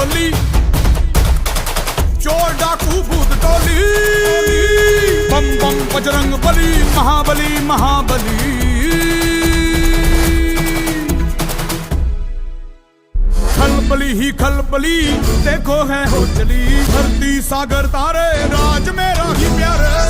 टोली, चोर डाकू भूत टोली, बम बम बजरंग बली, महाबली महाबली। खलबली ही खलबली, देखो है हो चली धरती सागर तारे, राज मेरा ही प्यारे।